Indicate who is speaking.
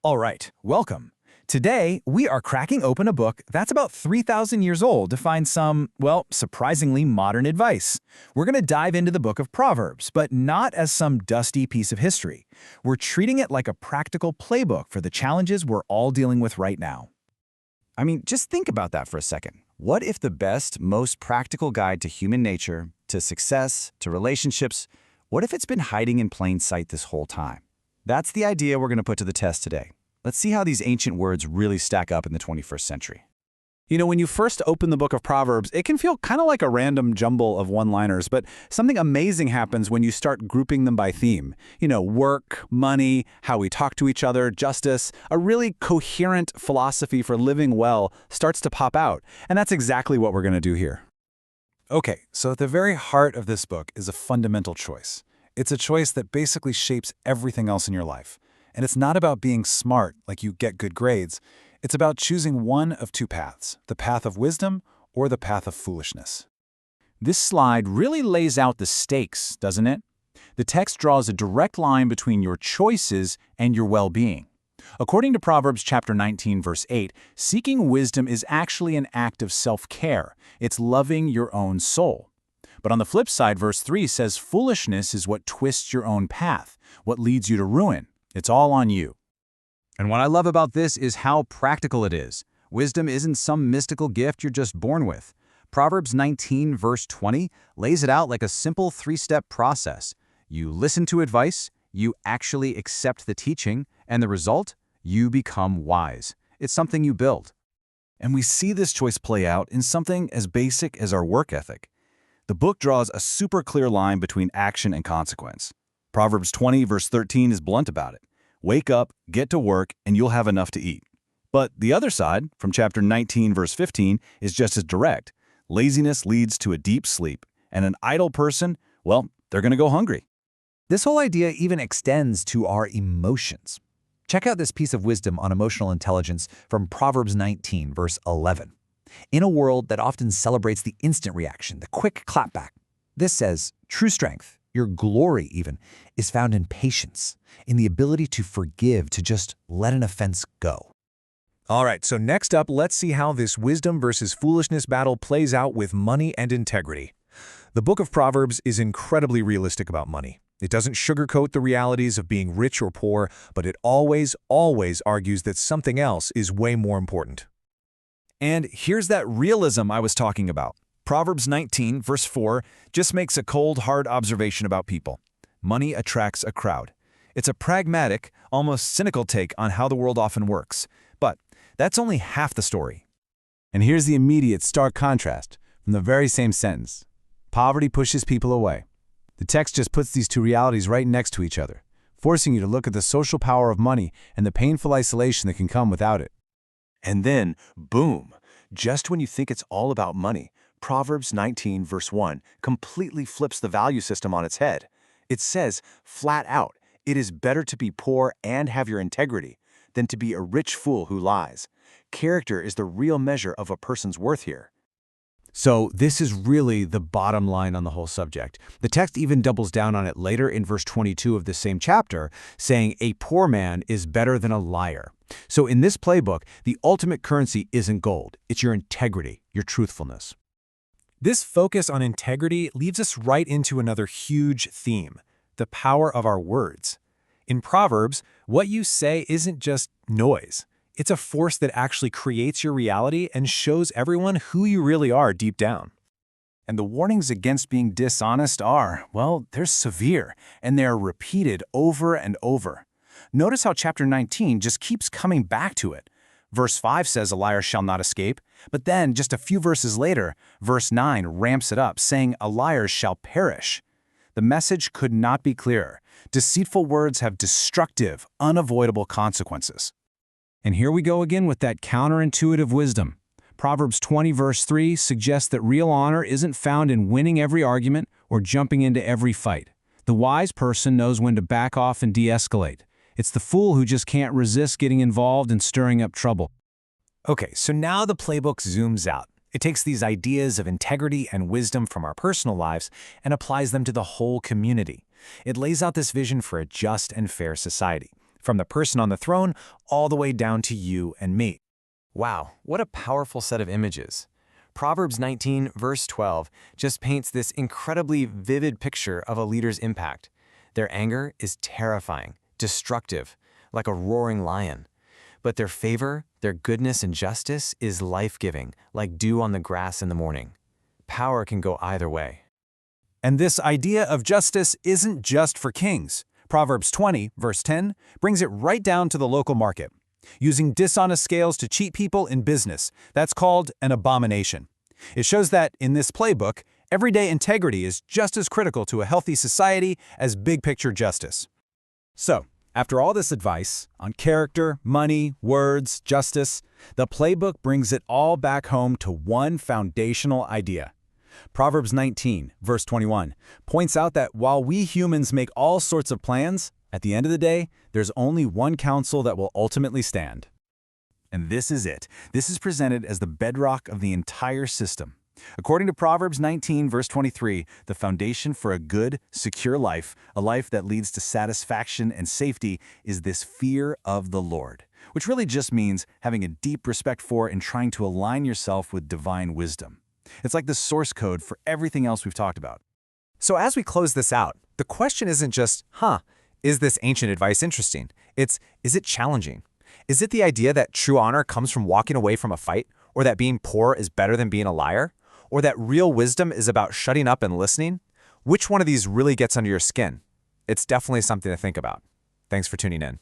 Speaker 1: All right, welcome. Today, we are cracking open a book that's about 3,000 years old to find some, well, surprisingly modern advice. We're going to dive into the book of Proverbs, but not as some dusty piece of history. We're treating it like a practical playbook for the challenges we're all dealing with right now.
Speaker 2: I mean, just think about that for a second. What if the best, most practical guide to human nature, to success, to relationships, what if it's been hiding in plain sight this whole time? That's the idea we're going to put to the test today. Let's see how these ancient words really stack up in the 21st century.
Speaker 3: You know, when you first open the book of Proverbs, it can feel kind of like a random jumble of one-liners, but something amazing happens when you start grouping them by theme. You know, work, money, how we talk to each other, justice. A really coherent philosophy for living well starts to pop out, and that's exactly what we're going to do here.
Speaker 1: Okay, so at the very heart of this book is a fundamental choice. It's a choice that basically shapes everything else in your life. And it's not about being smart, like you get good grades. It's about choosing one of two paths, the path of wisdom or the path of foolishness.
Speaker 3: This slide really lays out the stakes, doesn't it? The text draws a direct line between your choices and your well-being. According to Proverbs chapter 19, verse 8, seeking wisdom is actually an act of self-care. It's loving your own soul. But on the flip side, verse 3 says foolishness is what twists your own path, what leads you to ruin. It's all on you.
Speaker 2: And what I love about this is how practical it is. Wisdom isn't some mystical gift you're just born with. Proverbs 19, verse 20 lays it out like a simple three-step process. You listen to advice, you actually accept the teaching, and the result? You become wise. It's something you build.
Speaker 1: And we see this choice play out in something as basic as our work ethic. The book draws a super clear line between action and consequence. Proverbs 20, verse 13 is blunt about it. Wake up, get to work, and you'll have enough to eat. But the other side, from chapter 19, verse 15, is just as direct. Laziness leads to a deep sleep, and an idle person, well, they're going to go hungry.
Speaker 4: This whole idea even extends to our emotions. Check out this piece of wisdom on emotional intelligence from Proverbs 19, verse 11. In a world that often celebrates the instant reaction, the quick clapback, this says, true strength, your glory even, is found in patience, in the ability to forgive, to just let an offense go.
Speaker 5: All right, so next up, let's see how this wisdom versus foolishness battle plays out with money and integrity. The book of Proverbs is incredibly realistic about money. It doesn't sugarcoat the realities of being rich or poor, but it always argues that something else is way more important.
Speaker 1: And here's that realism I was talking about. Proverbs 19, verse 4, just makes a cold, hard observation about people. Money attracts a crowd. It's a pragmatic, almost cynical take on how the world often works. But that's only half the story.
Speaker 3: And here's the immediate stark contrast from the very same sentence. Poverty pushes people away. The text just puts these two realities right next to each other, forcing you to look at the social power of money and the painful isolation that can come without it.
Speaker 6: And then, boom, just when you think it's all about money, Proverbs 19, verse 1 completely flips the value system on its head. It says, flat out, it is better to be poor and have your integrity than to be a rich fool who lies. Character is the real measure of a person's worth here.
Speaker 3: So this is really the bottom line on the whole subject. The text even doubles down on it later in verse 22 of the same chapter, saying a poor man is better than a liar. So in this playbook, the ultimate currency isn't gold. It's your integrity, your truthfulness.
Speaker 5: This focus on integrity leads us right into another huge theme, the power of our words. In Proverbs, what you say isn't just noise. It's a force that actually creates your reality and shows everyone who you really are deep down.
Speaker 1: And the warnings against being dishonest are, well, they're severe, and they are repeated over and over. Notice how chapter 19 just keeps coming back to it. Verse 5 says a liar shall not escape, but then just a few verses later, verse 9 ramps it up, saying a liar shall perish. The message could not be clearer. Deceitful words have destructive, unavoidable consequences.
Speaker 3: And here we go again with that counterintuitive wisdom. Proverbs 20, verse 3 suggests that real honor isn't found in winning every argument or jumping into every fight. The wise person knows when to back off and de-escalate. It's the fool who just can't resist getting involved and stirring up trouble.
Speaker 5: Okay, so now the playbook zooms out. It takes these ideas of integrity and wisdom from our personal lives and applies them to the whole community. It lays out this vision for a just and fair society. from the person on the throne all the way down to you and me.
Speaker 6: Wow, what a powerful set of images. Proverbs 19, verse 12, just paints this incredibly vivid picture of a leader's impact. Their anger is terrifying, destructive, like a roaring lion. But their favor, their goodness and justice is life-giving, like dew on the grass in the morning. Power can go either way.
Speaker 3: And this idea of justice isn't just for kings. Proverbs 20, verse 10, brings it right down to the local market. Using dishonest scales to cheat people in business, that's called an abomination. It shows that, in this playbook, everyday integrity is just as critical to a healthy society as big-picture justice. So, after all this advice on character, money, words, justice, the playbook brings it all back home to one foundational idea. Proverbs 19, verse 21, points out that while we humans make all sorts of plans, at the end of the day, there's only one counsel that will ultimately stand. And this is it. This is presented as the bedrock of the entire system. According to Proverbs 19, verse 23, the foundation for a good, secure life, a life that leads to satisfaction and safety, is this fear of the Lord, which really just means having a deep respect for and trying to align yourself with divine wisdom. It's like the source code for everything else we've talked about.
Speaker 4: So as we close this out, the question isn't just, is this ancient advice interesting? It's, is it challenging? Is it the idea that true honor comes from walking away from a fight, or that being poor is better than being a liar, or that real wisdom is about shutting up and listening? Which one of these really gets under your skin? It's definitely something to think about. Thanks for tuning in.